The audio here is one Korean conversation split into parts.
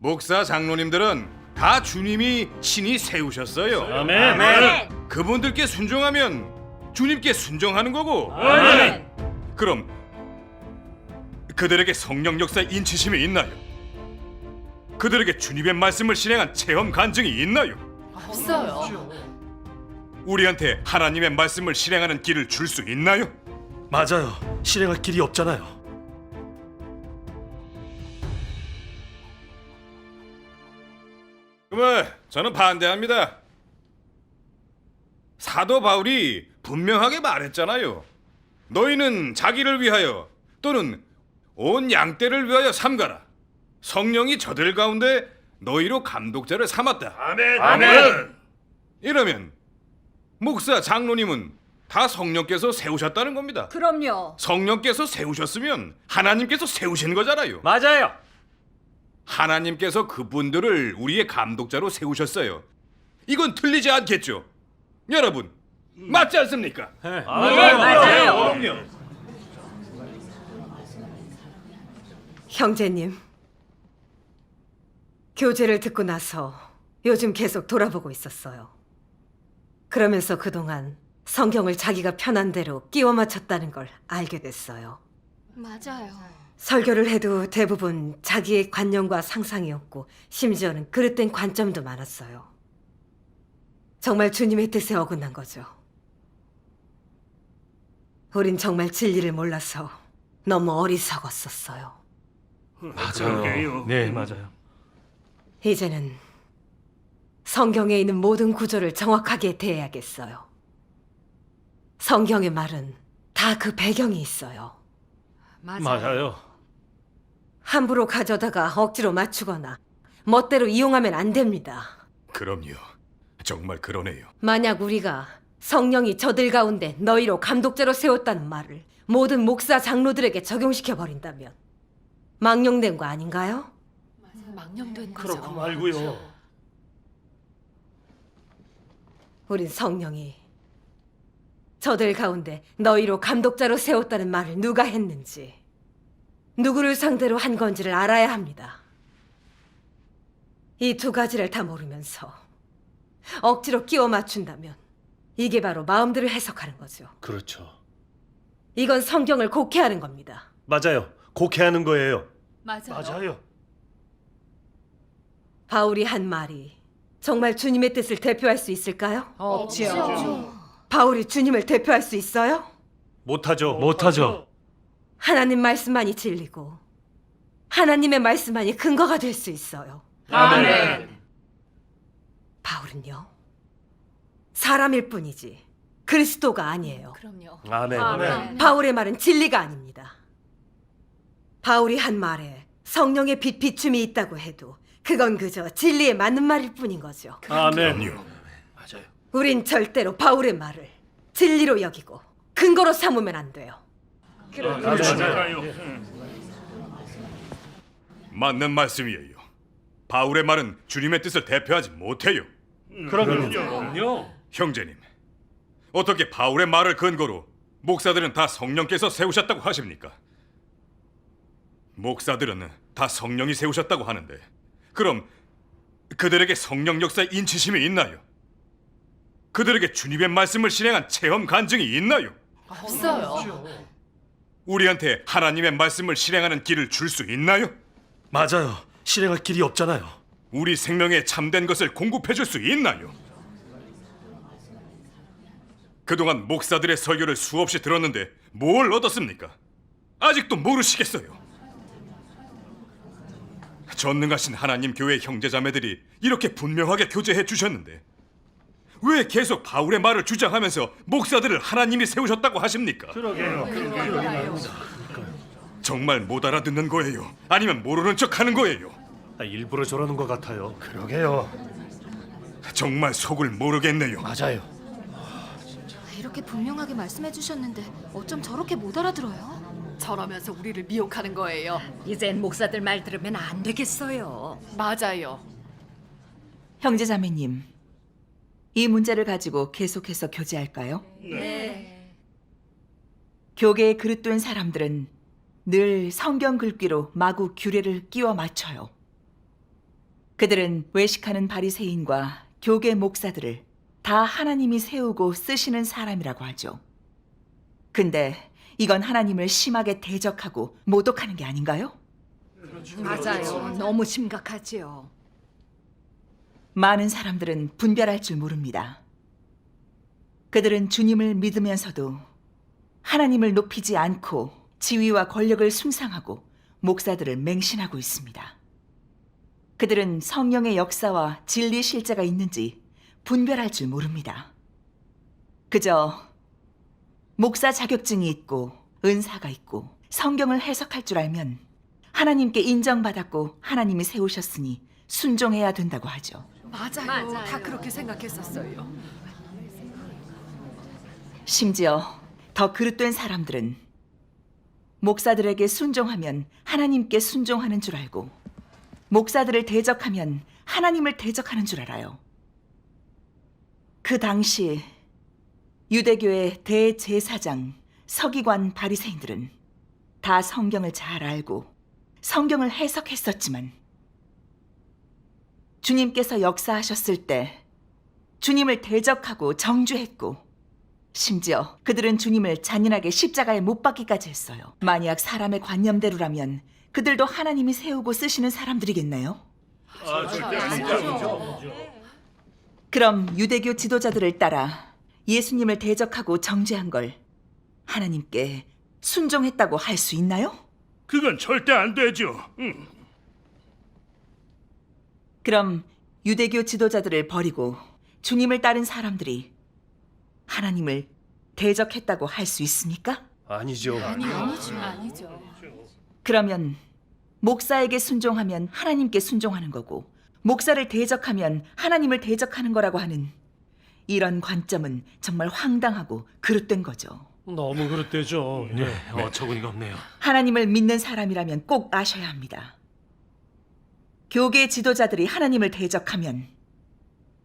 목사 장로님들은 다 주님이 친히 세우셨어요. 아멘. 그분들께 순종하면 주님께 순종하는 거고. 아멘. 그럼 그들에게 성령 역사 인치심이 있나요? 그들에게 주님의 말씀을 실행한 체험 간증이 있나요? 없어요. 우리한테 하나님의 말씀을 실행하는 길을 줄 수 있나요? 맞아요. 실행할 길이 없잖아요. 저는 반대합니다. 사도 바울이 분명하게 말했잖아요. 너희는 자기를 위하여 또는 온 양떼를 위하여 삼가라. 성령이 저들 가운데 너희로 감독자를 삼았다. 아멘. 이러면 목사 장로님은 다 성령께서 세우셨다는 겁니다. 그럼요. 성령께서 세우셨으면 하나님께서 세우신 거잖아요. 맞아요. 하나님께서 그분들을 우리의 감독자로 세우셨어요. 이건 틀리지 않겠죠? 여러분, 맞지 않습니까? 네, 맞아요. 그럼요. 형제님, 교제를 듣고 나서 요즘 계속 돌아보고 있었어요. 그러면서 그동안 성경을 자기가 편한 대로 끼워 맞췄다는 걸 알게 됐어요. 맞아요. 설교를 해도 대부분 자기의 관념과 상상이었고 심지어는 그릇된 관점도 많았어요. 정말 주님의 뜻에 어긋난 거죠. 우린 정말 진리를 몰라서 너무 어리석었었어요. 맞아요. 네, 맞아요. 이제는 성경에 있는 모든 구조를 정확하게 대해야겠어요. 성경의 말은 다 그 배경이 있어요. 맞아요. 함부로 가져다가 억지로 맞추거나 멋대로 이용하면 안 됩니다. 그럼요. 정말 그러네요. 만약 우리가 성령이 저들 가운데 너희로 감독자로 세웠다는 말을 모든 목사 장로들에게 적용시켜 버린다면 망령된 거 아닌가요? 망령된 거죠. 그렇고 말고요. 우린 성령이 저들 가운데 너희로 감독자로 세웠다는 말을 누가 했는지, 누구를 상대로 한 건지를 알아야 합니다. 이 두 가지를 다 모르면서 억지로 끼워 맞춘다면 이게 바로 마음대로 해석하는 거죠. 그렇죠. 이건 성경을 곡해하는 겁니다. 맞아요. 곡해하는 거예요. 맞아요. 바울이 한 말이 정말 주님의 뜻을 대표할 수 있을까요? 없지요. 바울이 주님을 대표할 수 있어요? 못하죠. 못하죠. 하나님 말씀만이 진리고 하나님의 말씀만이 근거가 될 수 있어요. 아멘. 바울은요, 사람일 뿐이지 그리스도가 아니에요. 그럼요. 아멘. 바울의 말은 진리가 아닙니다. 바울이 한 말에 성령의 빛 비춤이 있다고 해도 그건 그저 진리에 맞는 말일 뿐인 거죠. 아멘. 맞아요. 우린 절대로 바울의 말을 진리로 여기고 근거로 삼으면 안 돼요. 맞아요. 맞는 말씀이에요. 바울의 말은 주님의 뜻을 대표하지 못해요. 그럼요. 형제님, 어떻게 바울의 말을 근거로 목사들은 다 성령께서 세우셨다고 하십니까? 목사들은 다 성령이 세우셨다고 하는데 그럼 그들에게 성령 역사의 인치심이 있나요? 그들에게 주님의 말씀을 실행한 체험 간증이 있나요? 없어요. 우리한테 하나님의 말씀을 실행하는 길을 줄 수 있나요? 맞아요. 실행할 길이 없잖아요. 우리 생명에 참된 것을 공급해 줄 수 있나요? 그동안 목사들의 설교를 수없이 들었는데 뭘 얻었습니까? 아직도 모르시겠어요. 전능하신 하나님 교회 형제자매들이 이렇게 분명하게 교제해 주셨는데 왜 계속 바울의 말을 주장하면서 목사들을 하나님이 세우셨다고 하십니까? 정말 못 알아듣는 거예요? 아니면 모르는 척하는 거예요? 일부러 저러는 것 같아요. 그러게요. 정말 속을 모르겠네요. 맞아요. 이렇게 분명하게 말씀해 주셨는데 어쩜 저렇게 못 알아들어요? 저러면서 우리를 미혹하는 거예요. 이젠 목사들 말 들으면 안 되겠어요. 맞아요. 형제자매님, 이 문제를 가지고 계속해서 교제할까요? 네. 교계에 그릇된 사람들은 늘 성경 글귀로 마구 규례를 끼워 맞춰요. 그들은 외식하는 바리새인과 교계 목사들을 다 하나님이 세우고 쓰시는 사람이라고 하죠. 근데 이건 하나님을 심하게 대적하고 모독하는 게 아닌가요? 맞아요. 너무 심각하지요. 많은 사람들은 분별할 줄 모릅니다. 그들은 주님을 믿으면서도 하나님을 높이지 않고 지위와 권력을 숭상하고 목사들을 맹신하고 있습니다. 그들은 성령의 역사와 진리 실제가 있는지 분별할 줄 모릅니다. 그저 목사 자격증이 있고 은사가 있고 성경을 해석할 줄 알면 하나님께 인정받았고 하나님이 세우셨으니 순종해야 된다고 하죠. 맞아요. 다 그렇게 생각했었어요. 심지어 더 그릇된 사람들은 목사들에게 순종하면 하나님께 순종하는 줄 알고 목사들을 대적하면 하나님을 대적하는 줄 알아요. 그 당시 유대교의 대제사장, 서기관 바리새인들은 다 성경을 잘 알고 성경을 해석했었지만 주님께서 역사하셨을 때 주님을 대적하고 정죄했고 심지어 그들은 주님을 잔인하게 십자가에 못 박기까지 했어요. 만약 사람의 관념대로라면 그들도 하나님이 세우고 쓰시는 사람들이겠네요. 그럼 유대교 지도자들을 따라 예수님을 대적하고 정죄한 걸 하나님께 순종했다고 할 수 있나요? 그건 절대 안 되죠. 그럼 유대교 지도자들을 버리고 주님을 따른 사람들이 하나님을 대적했다고 할 수 있습니까? 아니죠. 아니죠. 그러면 목사에게 순종하면 하나님께 순종하는 거고 목사를 대적하면 하나님을 대적하는 거라고 하는 이런 관점은 정말 황당하고 그릇된 거죠. 너무 그릇되죠. 네, 어처구니가 없네요. 하나님을 믿는 사람이라면 꼭 아셔야 합니다. 교계 지도자들이 하나님을 대적하면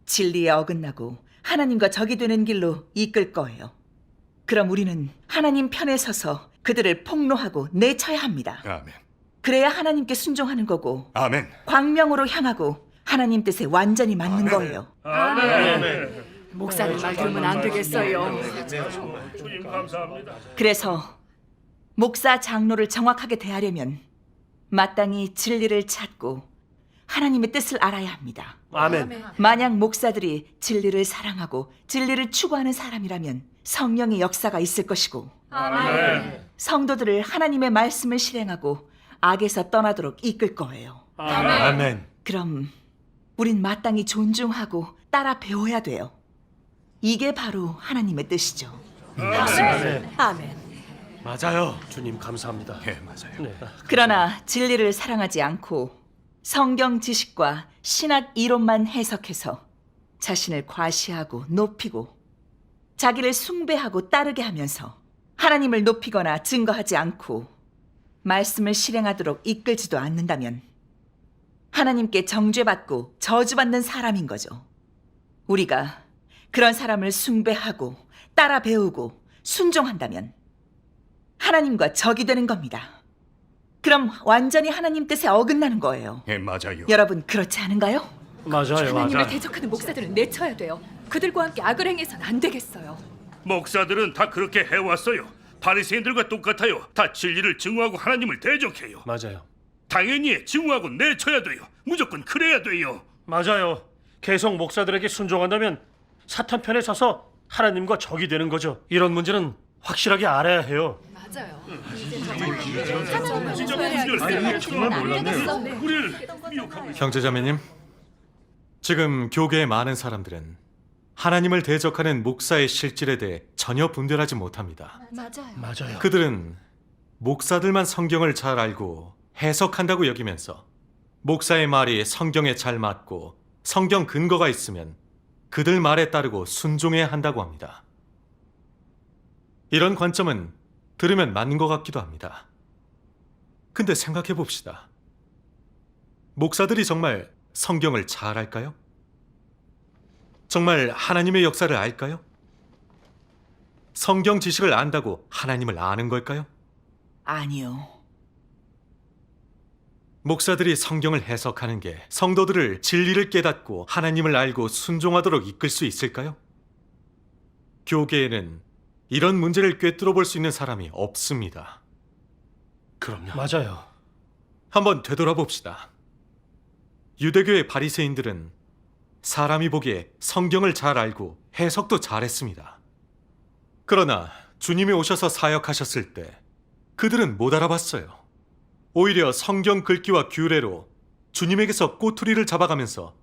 진리에 어긋나고 하나님과 적이 되는 길로 이끌 거예요. 그럼 우리는 하나님 편에 서서 그들을 폭로하고 내쳐야 합니다. 아멘. 그래야 하나님께 순종하는 거고 아멘. 광명으로 향하고 하나님 뜻에 완전히 맞는 거예요. 목사님 말 들으면 안 되겠어요. 주님 감사합니다. 그래서 목사 장로를 정확하게 대하려면 마땅히 진리를 찾고 하나님의 뜻을 알아야 합니다. 아멘. 만약 목사들이 진리를 사랑하고 진리를 추구하는 사람이라면 성령의 역사가 있을 것이고 성도들을 하나님의 말씀을 실행하고 악에서 떠나도록 이끌 거예요. 아멘. 그럼 우린 마땅히 존중하고 따라 배워야 돼요. 이게 바로 하나님의 뜻이죠. 아멘. 맞아요. 주님 감사합니다. 예, 맞아요. 네. 그러나 진리를 사랑하지 않고 성경 지식과 신학 이론만 해석해서 자신을 과시하고 높이고 자기를 숭배하고 따르게 하면서 하나님을 높이거나 증거하지 않고 말씀을 실행하도록 이끌지도 않는다면 하나님께 정죄받고 저주받는 사람인 거죠. 우리가 그런 사람을 숭배하고 따라 배우고 순종한다면 하나님과 적이 되는 겁니다. 그럼 완전히 하나님 뜻에 어긋나는 거예요. 예, 맞아요. 여러분 그렇지 않은가요? 맞아요. 하나님을 맞아요. 대적하는 목사들은 내쳐야 돼요. 그들과 함께 악을 행해선 안 되겠어요. 목사들은 다 그렇게 해왔어요. 바리새인들과 똑같아요. 다 진리를 증오하고 하나님을 대적해요. 맞아요. 당연히 증오하고 내쳐야 돼요. 무조건 그래야 돼요. 맞아요. 계속 목사들에게 순종한다면 사탄 편에 서서 하나님과 적이 되는 거죠. 이런 문제는 확실하게 알아야 해요. 맞아요. 진짜 분별해요. 정말 몰랐네요. 우리를 미혹하고 있어요. 형제자매님, 지금 교계의 많은 사람들은 하나님을 대적하는 목사의 실질에 대해 전혀 분별하지 못합니다. 맞아요. 맞아요. 그들은 목사들만 성경을 잘 알고 해석한다고 여기면서 목사의 말이 성경에 잘 맞고 성경 근거가 있으면 그들 말에 따르고 순종해야 한다고 합니다. 이런 관점은 들으면 맞는 것 같기도 합니다. 근데 생각해 봅시다. 목사들이 정말 성경을 잘 알까요? 정말 하나님의 역사를 알까요? 성경 지식을 안다고 하나님을 아는 걸까요? 아니요. 목사들이 성경을 해석하는 게 성도들을 진리를 깨닫고 하나님을 알고 순종하도록 이끌 수 있을까요? 교계에는 이런 문제를 꿰뚫어 볼 수 있는 사람이 없습니다. 그럼요. 맞아요. 한번 되돌아봅시다. 유대교의 바리새인들은 사람이 보기에 성경을 잘 알고 해석도 잘했습니다. 그러나 주님이 오셔서 사역하셨을 때 그들은 못 알아봤어요. 오히려 성경 글귀와 규례로 주님에게서 꼬투리를 잡아가면서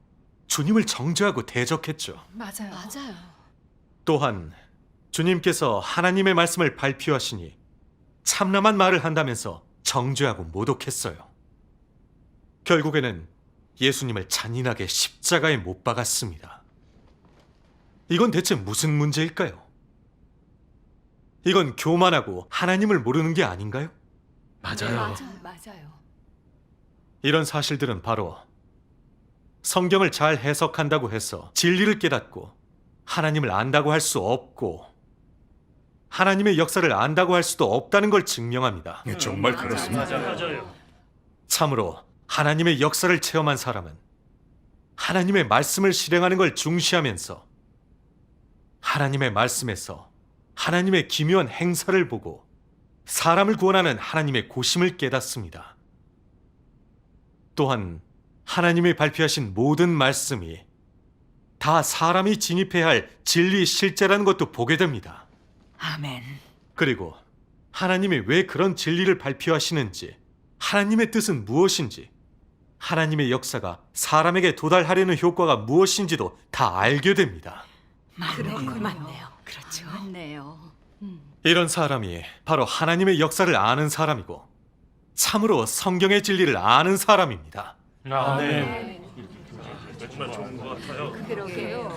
주님을 정죄하고 대적했죠. 맞아요. 맞아요. 또한 주님께서 하나님의 말씀을 발표하시니 참남한 말을 한다면서 정죄하고 모독했어요. 결국에는 예수님을 잔인하게 십자가에 못 박았습니다. 이건 대체 무슨 문제일까요? 이건 교만하고 하나님을 모르는 게 아닌가요? 맞아요. 맞아요. 이런 사실들은 바로 성경을 잘 해석한다고 해서 진리를 깨닫고 하나님을 안다고 할 수 없고 하나님의 역사를 안다고 할 수도 없다는 걸 증명합니다. 정말 그렇습니다. 맞아요. 참으로 하나님의 역사를 체험한 사람은 하나님의 말씀을 실행하는 걸 중시하면서 하나님의 말씀에서 하나님의 기묘한 행사를 보고 사람을 구원하는 하나님의 고심을 깨닫습니다. 또한 하나님이 발표하신 모든 말씀이 다 사람이 진입해야 할 진리 실제라는 것도 보게 됩니다. 아멘. 그리고 하나님이 왜 그런 진리를 발표하시는지, 하나님의 뜻은 무엇인지, 하나님의 역사가 사람에게 도달하려는 효과가 무엇인지도 다 알게 됩니다. 맞네요. 그렇죠. 맞네요. 이런 사람이 바로 하나님의 역사를 아는 사람이고 참으로 성경의 진리를 아는 사람입니다. 아멘.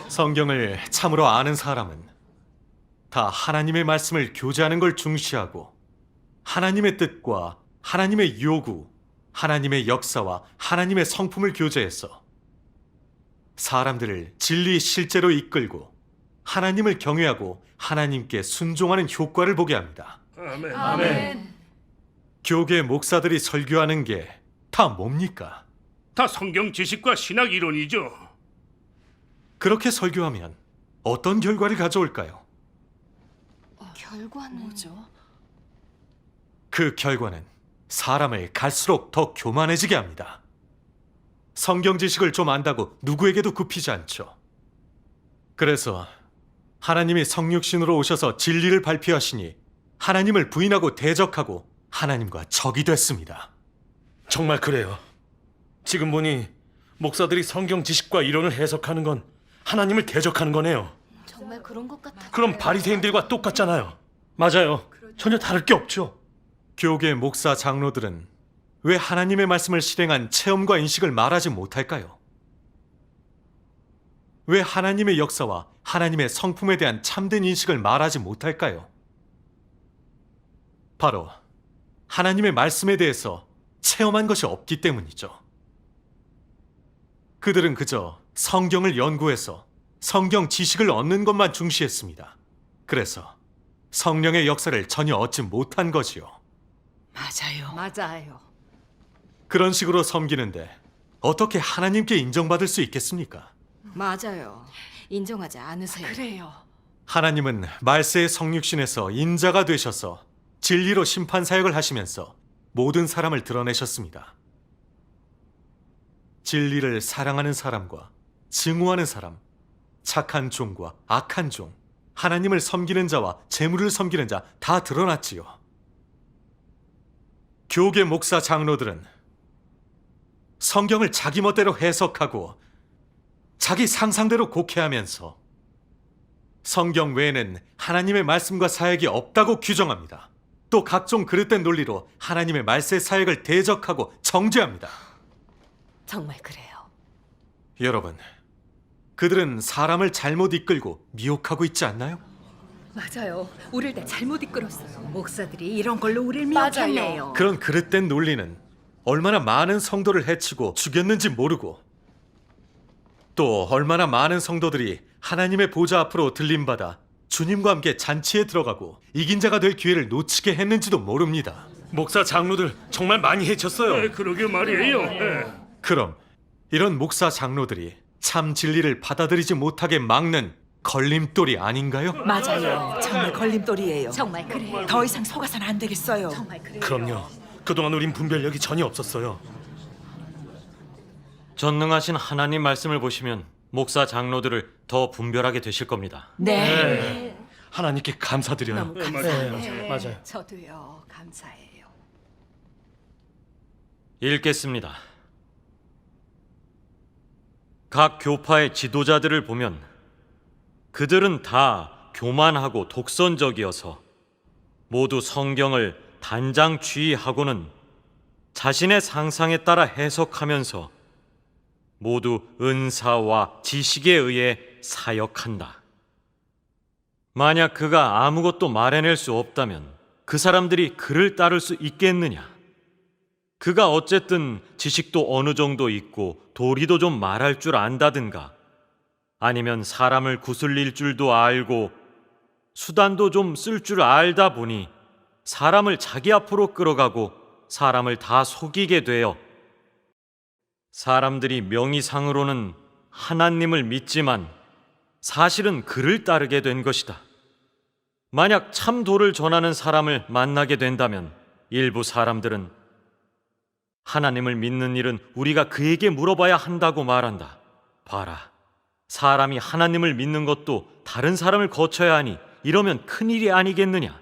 성경을 참으로 아는 사람은 다 하나님의 말씀을 교제하는 걸 중시하고 하나님의 뜻과 하나님의 요구, 하나님의 역사와 하나님의 성품을 교제해서 사람들을 진리 실제로 이끌고 하나님을 경외하고 하나님께 순종하는 효과를 보게 합니다. 아멘. 교계 목사들이 설교하는 게 다 뭡니까? 다 성경 지식과 신학 이론이죠. 그렇게 설교하면 어떤 결과를 가져올까요? 결과는 뭐죠? 그 결과는 사람을 갈수록 더 교만해지게 합니다. 성경 지식을 좀 안다고 누구에게도 굽히지 않죠. 그래서 하나님이 성육신으로 오셔서 진리를 발표하시니 하나님을 부인하고 대적하고 하나님과 적이 됐습니다. 정말 그래요. 지금 보니 목사들이 성경 지식과 이론을 해석하는 건 하나님을 대적하는 거네요. 정말 그런 것 같아. 그럼 바리새인들과 똑같잖아요. 맞아요. 전혀 다를 게 없죠. 교계 목사 장로들은 왜 하나님의 말씀을 실행한 체험과 인식을 말하지 못할까요? 왜 하나님의 역사와 하나님의 성품에 대한 참된 인식을 말하지 못할까요? 바로 하나님의 말씀에 대해서 체험한 것이 없기 때문이죠. 그들은 그저 성경을 연구해서 성경 지식을 얻는 것만 중시했습니다. 그래서 성령의 역사를 전혀 얻지 못한 거지요. 맞아요. 맞아요. 그런 식으로 섬기는데 어떻게 하나님께 인정받을 수 있겠습니까? 맞아요. 인정하지 않으세요. 그래요. 하나님은 말세의 성육신에서 인자가 되셔서 진리로 심판 사역을 하시면서 모든 사람을 드러내셨습니다. 진리를 사랑하는 사람과 증오하는 사람, 착한 종과 악한 종, 하나님을 섬기는 자와 재물을 섬기는 자 다 드러났지요. 교계 목사 장로들은 성경을 자기 멋대로 해석하고 자기 상상대로 곡해하면서 성경 외에는 하나님의 말씀과 사역이 없다고 규정합니다. 또 각종 그릇된 논리로 하나님의 말세 사역을 대적하고 정죄합니다. 정말 그래요. 여러분, 그들은 사람을 잘못 이끌고 미혹하고 있지 않나요? 맞아요. 우리를 다 잘못 이끌었어요. 목사들이 이런 걸로 우릴 맞아요. 미혹했네요. 그런 그릇된 논리는 얼마나 많은 성도를 해치고 죽였는지 모르고 또 얼마나 많은 성도들이 하나님의 보좌 앞으로 들림받아 주님과 함께 잔치에 들어가고 이긴 자가 될 기회를 놓치게 했는지도 모릅니다. 목사 장로들 정말 많이 해쳤어요. 그러게 말이에요. 그럼 이런 목사 장로들이 참 진리를 받아들이지 못하게 막는 걸림돌이 아닌가요? 맞아요. 정말 걸림돌이에요. 정말 그래요. 더 이상 속아서는 안 되겠어요. 정말 그래요. 그럼요. 그동안 우린 분별력이 전혀 없었어요. 전능하신 하나님 말씀을 보시면 목사 장로들을 더 분별하게 되실 겁니다. 네. 하나님께 감사드려요. 너무 감사해요. 네, 맞아요. 저도요. 감사해요. 읽겠습니다. 각 교파의 지도자들을 보면 그들은 다 교만하고 독선적이어서 모두 성경을 단장취의하고는 자신의 상상에 따라 해석하면서 모두 은사와 지식에 의해 사역한다. 만약 그가 아무것도 말해낼 수 없다면 그 사람들이 그를 따를 수 있겠느냐? 그가 어쨌든 지식도 어느 정도 있고 도리도 좀 말할 줄 안다든가 아니면 사람을 구슬릴 줄도 알고 수단도 좀 쓸 줄 알다 보니 사람을 자기 앞으로 끌어가고 사람을 다 속이게 되어 사람들이 명의상으로는 하나님을 믿지만 사실은 그를 따르게 된 것이다. 만약 참 도를 전하는 사람을 만나게 된다면 일부 사람들은 하나님을 믿는 일은 우리가 그에게 물어봐야 한다고 말한다. 봐라, 사람이 하나님을 믿는 것도 다른 사람을 거쳐야 하니 이러면 큰일이 아니겠느냐?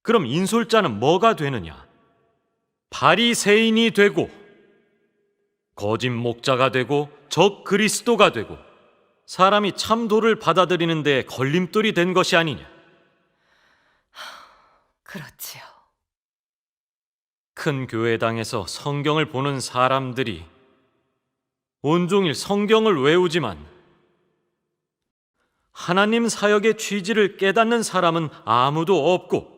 그럼 인솔자는 뭐가 되느냐? 바리새인이 되고 거짓 목자가 되고 적 그리스도가 되고 사람이 참도를 받아들이는 데 걸림돌이 된 것이 아니냐? 그렇지요. 큰 교회당에서 성경을 보는 사람들이 온종일 성경을 외우지만 하나님 사역의 취지를 깨닫는 사람은 아무도 없고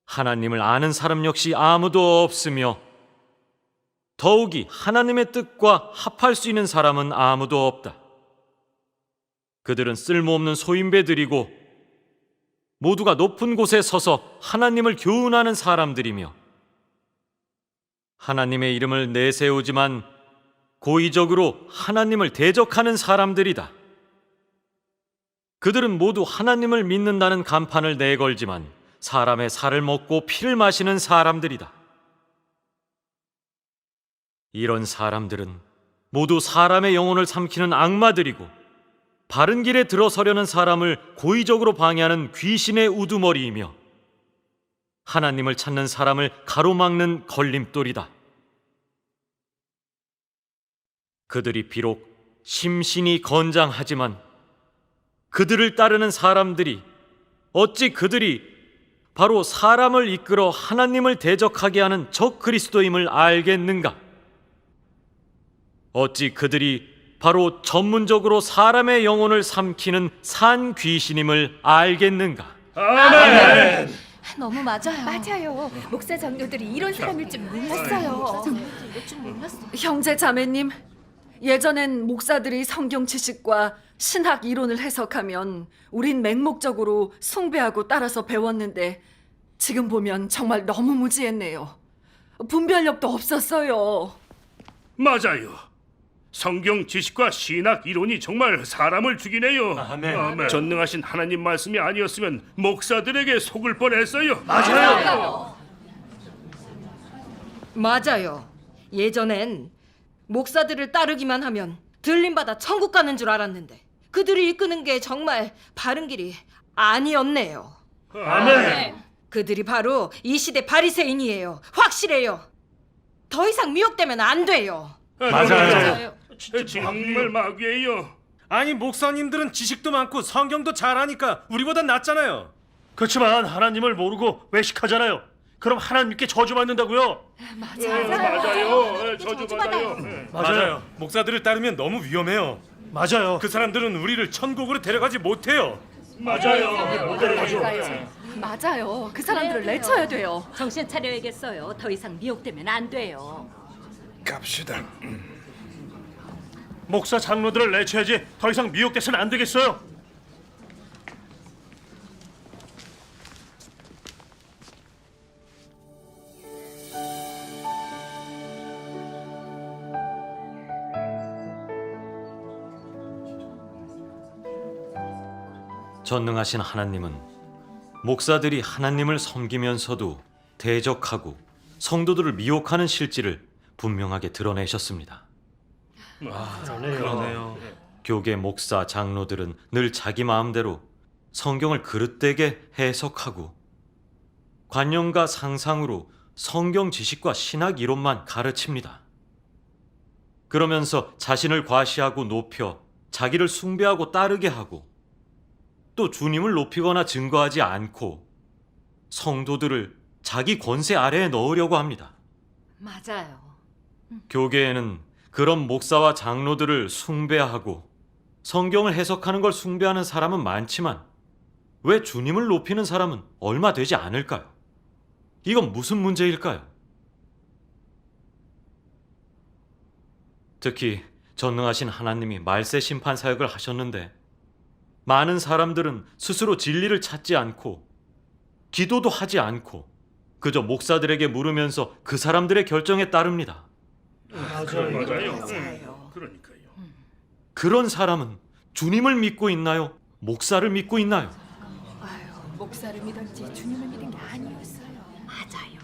하나님을 아는 사람 역시 아무도 없으며 더욱이 하나님의 뜻과 합할 수 있는 사람은 아무도 없다. 그들은 쓸모없는 소인배들이고 모두가 높은 곳에 서서 하나님을 교훈하는 사람들이며 하나님의 이름을 내세우지만 고의적으로 하나님을 대적하는 사람들이다. 그들은 모두 하나님을 믿는다는 간판을 내걸지만 사람의 살을 먹고 피를 마시는 사람들이다. 이런 사람들은 모두 사람의 영혼을 삼키는 악마들이고 바른 길에 들어서려는 사람을 고의적으로 방해하는 귀신의 우두머리이며 하나님을 찾는 사람을 가로막는 걸림돌이다. 그들이 비록 심신이 건장하지만 그들을 따르는 사람들이 어찌 그들이 바로 사람을 이끌어 하나님을 대적하게 하는 적 그리스도임을 알겠는가? 어찌 그들이 바로 전문적으로 사람의 영혼을 삼키는 산 귀신임을 알겠는가? 아멘. 너무 맞아요. 맞아요. 목사 장로들이 이런 사람일 줄 몰랐어요. 이럴 줄 몰랐어. 형제 자매님, 예전엔 목사들이 성경 지식과 신학 이론을 해석하면 우린 맹목적으로 숭배하고 따라서 배웠는데 지금 보면 정말 너무 무지했네요. 분별력도 없었어요. 맞아요. 성경 지식과 신학 이론이 정말 사람을 죽이네요. 아멘. 전능하신 하나님 말씀이 아니었으면 목사들에게 속을 뻔했어요. 맞아요. 예전엔 목사들을 따르기만 하면 들림받아 천국 가는 줄 알았는데 그들이 이끄는 게 정말 바른 길이 아니었네요. 아멘. 그들이 바로 이 시대 바리새인이에요. 확실해요. 더 이상 미혹되면 안 돼요. 맞아요. 정말 마귀예요. 아니 목사님들은 지식도 많고 성경도 잘하니까 우리보단 낫잖아요. 그렇지만 하나님을 모르고 외식하잖아요. 그럼 하나님께 저주받는다고요? 맞아요. 저주받아요. 맞아요. 목사들을 따르면 너무 위험해요. 맞아요. 그 사람들은 우리를 천국으로 데려가지 못해요. 맞아요. 맞아요. 그 사람들을 내쳐야 돼요. 정신 차려야겠어요. 더 이상 미혹되면 안 돼요. 갑시다. 목사 장로들을 내쳐야지 더 이상 미혹돼서는 안 되겠어요. 전능하신 하나님은 목사들이 하나님을 섬기면서도 대적하고 성도들을 미혹하는 실질을 분명하게 드러내셨습니다. 그러네요. 교계 목사, 장로들은 늘 자기 마음대로 성경을 그릇되게 해석하고 관념과 상상으로 성경 지식과 신학 이론만 가르칩니다. 그러면서 자신을 과시하고 높여 자기를 숭배하고 따르게 하고 또 주님을 높이거나 증거하지 않고 성도들을 자기 권세 아래에 넣으려고 합니다. 맞아요. 교계에는 그런 목사와 장로들을 숭배하고 성경을 해석하는 걸 숭배하는 사람은 많지만 왜 주님을 높이는 사람은 얼마 되지 않을까요? 이건 무슨 문제일까요? 특히 전능하신 하나님이 말세 심판 사역을 하셨는데 많은 사람들은 스스로 진리를 찾지 않고 기도도 하지 않고 그저 목사들에게 물으면서 그 사람들의 결정에 따릅니다. 맞아요. 그러니까요. 그런 사람은 주님을 믿고 있나요? 목사를 믿고 있나요? 목사를 믿었지 주님을 믿은 게 아니었어요. 맞아요.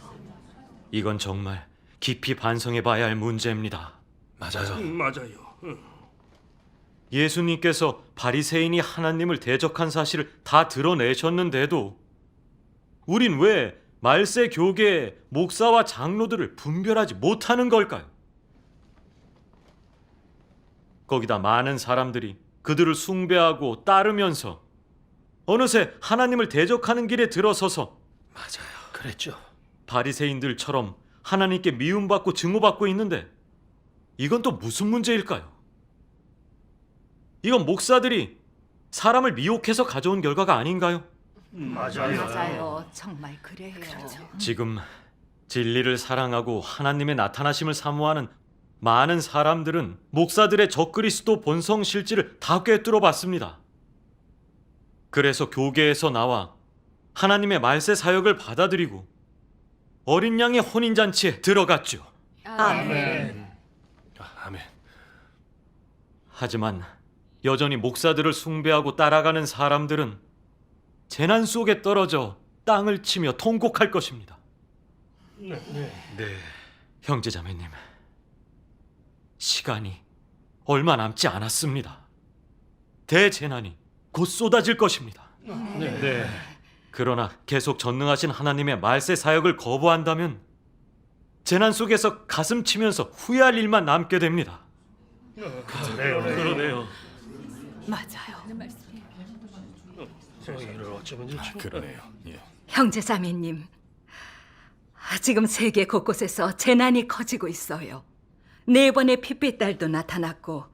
이건 정말 깊이 반성해 봐야 할 문제입니다. 맞아요. 예수님께서 바리새인이 하나님을 대적한 사실을 다 드러내셨는데도 우린 왜 말세 교계의 목사와 장로들을 분별하지 못하는 걸까요? 거기다 많은 사람들이 그들을 숭배하고 따르면서 어느새 하나님을 대적하는 길에 들어서서 그랬죠. 바리새인들처럼 하나님께 미움받고 증오받고 있는데 이건 또 무슨 문제일까요? 이건 목사들이 사람을 미혹해서 가져온 결과가 아닌가요? 맞아요. 정말 그래요. 지금 진리를 사랑하고 하나님의 나타나심을 사모하는 많은 사람들은 목사들의 적그리스도 본성 실질을 다 꿰뚫어 봤습니다. 그래서 교계에서 나와 하나님의 말세 사역을 받아들이고 어린 양의 혼인잔치에 들어갔죠. 아멘. 하지만 여전히 목사들을 숭배하고 따라가는 사람들은 재난 속에 떨어져 땅을 치며 통곡할 것입니다. 형제자매님, 시간이 얼마 남지 않았습니다. 대재난이 곧 쏟아질 것입니다. 그러나 계속 전능하신 하나님의 말세 사역을 거부한다면 재난 속에서 가슴 치면서 후회할 일만 남게 됩니다. 그러네요. 맞아요. 그러네요. 예. 형제자매님, 지금 세계 곳곳에서 재난이 커지고 있어요. 4번의 핏빛달도 나타났고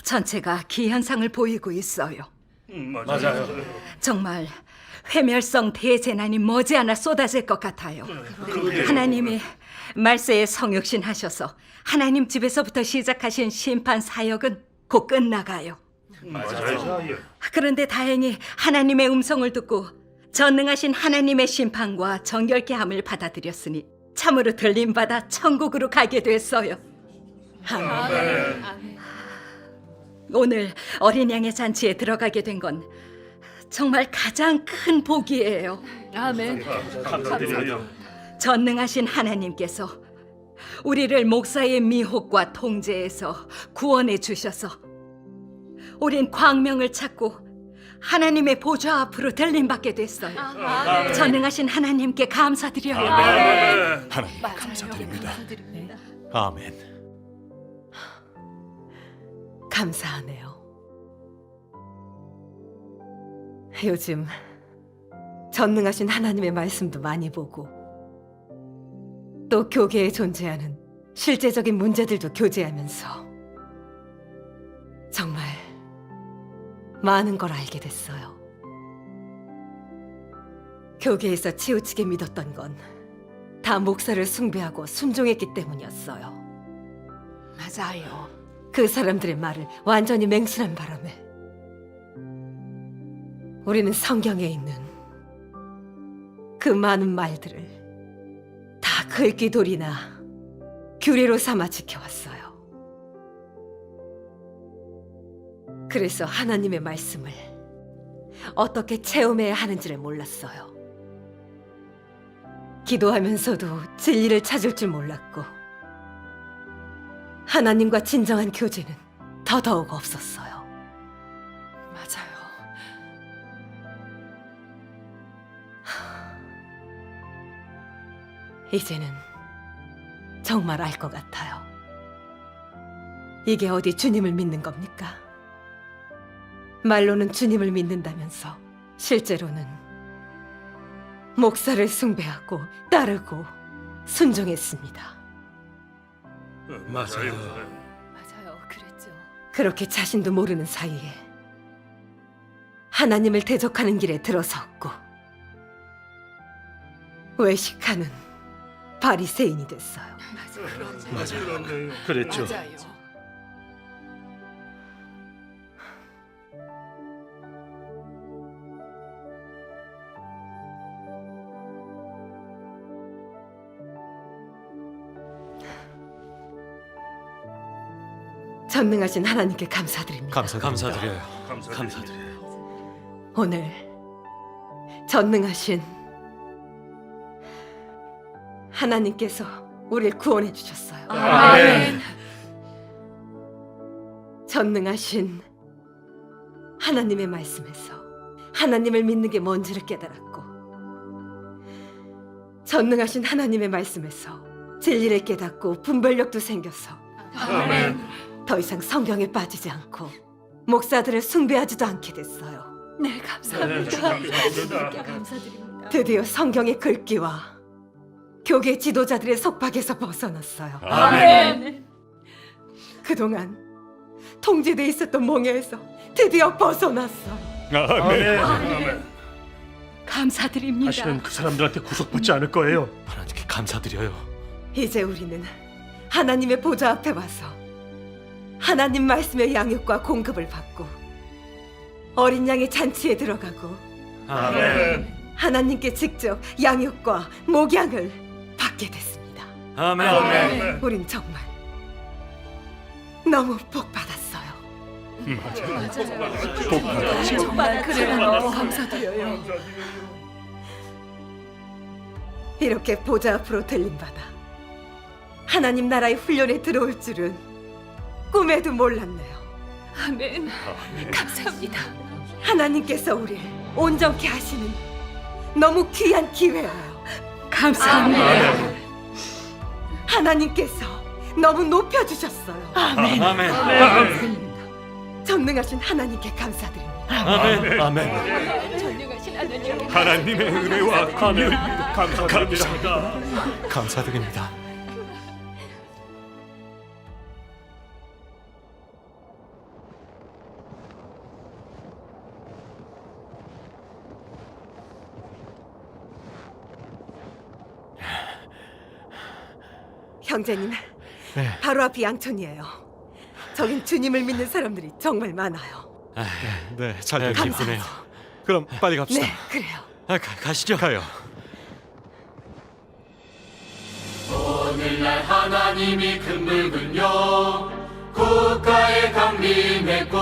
전체가 기현상을 보이고 있어요. 맞아요. 정말 회멸성 대재난이 머지않아 쏟아질 것 같아요. 하나님이 말세에 성육신 하셔서 하나님 집에서부터 시작하신 심판 사역은 곧 끝나가요. 맞아요. 그런데 다행히 하나님의 음성을 듣고 전능하신 하나님의 심판과 정결케 함을 받아들였으니 참으로 들림받아 천국으로 가게 됐어요. 오늘 어린 양의 잔치에 들어가게 된 건 정말 가장 큰 복이에요. 아멘. 감사드려요. 전능하신 하나님께서 우리를 목사의 미혹과 통제에서 구원해 주셔서 우린 광명을 찾고 하나님의 보좌 앞으로 들림받게 됐어요. 전능하신 하나님께 감사드려요. 하나님 감사드립니다. 아멘. 감사하네요. 요즘 전능하신 하나님의 말씀도 많이 보고 또 교계에 존재하는 실제적인 문제들도 교제하면서 정말 많은 걸 알게 됐어요. 교계에서 치우치게 믿었던 건 다 목사를 숭배하고 순종했기 때문이었어요. 맞아요. 그 사람들의 말을 완전히 맹신한 바람에 우리는 성경에 있는 그 많은 말들을 다 글귀돌이나 규례로 삼아 지켜왔어요. 그래서 하나님의 말씀을 어떻게 체험해야 하는지를 몰랐어요. 기도하면서도 진리를 찾을 줄 몰랐고 하나님과 진정한 교제는 더더욱 없었어요. 맞아요. 이제는 정말 알 것 같아요. 이게 어디 주님을 믿는 겁니까? 말로는 주님을 믿는다면서 실제로는 목사를 숭배하고 따르고 순종했습니다. 맞아요. 맞아요. 그랬죠. 그렇게 자신도 모르는 사이에 하나님을 대적하는 길에 들어섰고 외식하는 바리새인이 됐어요. 맞아요. 그랬죠. 맞아요. 전능하신 하나님께 감사드립니다. 감사드려요. 감사드려요. 오늘 전능하신 하나님께서 우리를 구원해 주셨어요. 아멘. 전능하신 하나님의 말씀에서 하나님을 믿는 게 뭔지를 깨달았고 전능하신 하나님의 말씀에서 진리를 깨닫고 분별력도 생겨서 아멘. 더 이상 성경에 빠지지 않고 목사들을 숭배하지도 않게 됐어요. 네, 감사합니다. 감사합니다. 감사드립니다. 드디어 성경의 글귀와 교계 지도자들의 속박에서 벗어났어요. 아멘. 그동안 통제돼 있었던 몽해에서 드디어 벗어났어요. 아멘. 감사드립니다. 다시는 그 사람들한테 구속받지 않을 거예요. 하나님께 감사드려요. 이제 우리는 하나님의 보좌 앞에 와서 하나님 말씀의 양육과 공급을 받고 어린 양의 잔치에 들어가고 아멘. 하나님께 직접 양육과 목양을 받게 됐습니다. 아멘. 우린 정말 너무 복 받았어요. 정말 그래요. 감사드려요. 이렇게 보좌 앞으로 들림받아 하나님 나라의 훈련에 들어올 줄은 꿈에도 몰랐네요. 아멘. 감사합니다. 하나님께서 우리를 온전케 하시는 너무 귀한 기회예요. 감사합니다. 하나님께서 너무 높여주셨어요. 전능하신 하나님께 감사드립니다. 전능하신 하나님께 하나님의 은혜와 긍휼 감사드립니다. 감사드립니다. 형제님, 네. 바로 앞이 양촌이에요. 저긴 주님을 믿는 사람들이 정말 많아요. 네, 잘 감사하죠. 되겠네요. 그럼 빨리 갑시다. 네, 그래요. 가시죠. 가요. 오늘날 하나님이 큰 붉은 영 국가에 강림했고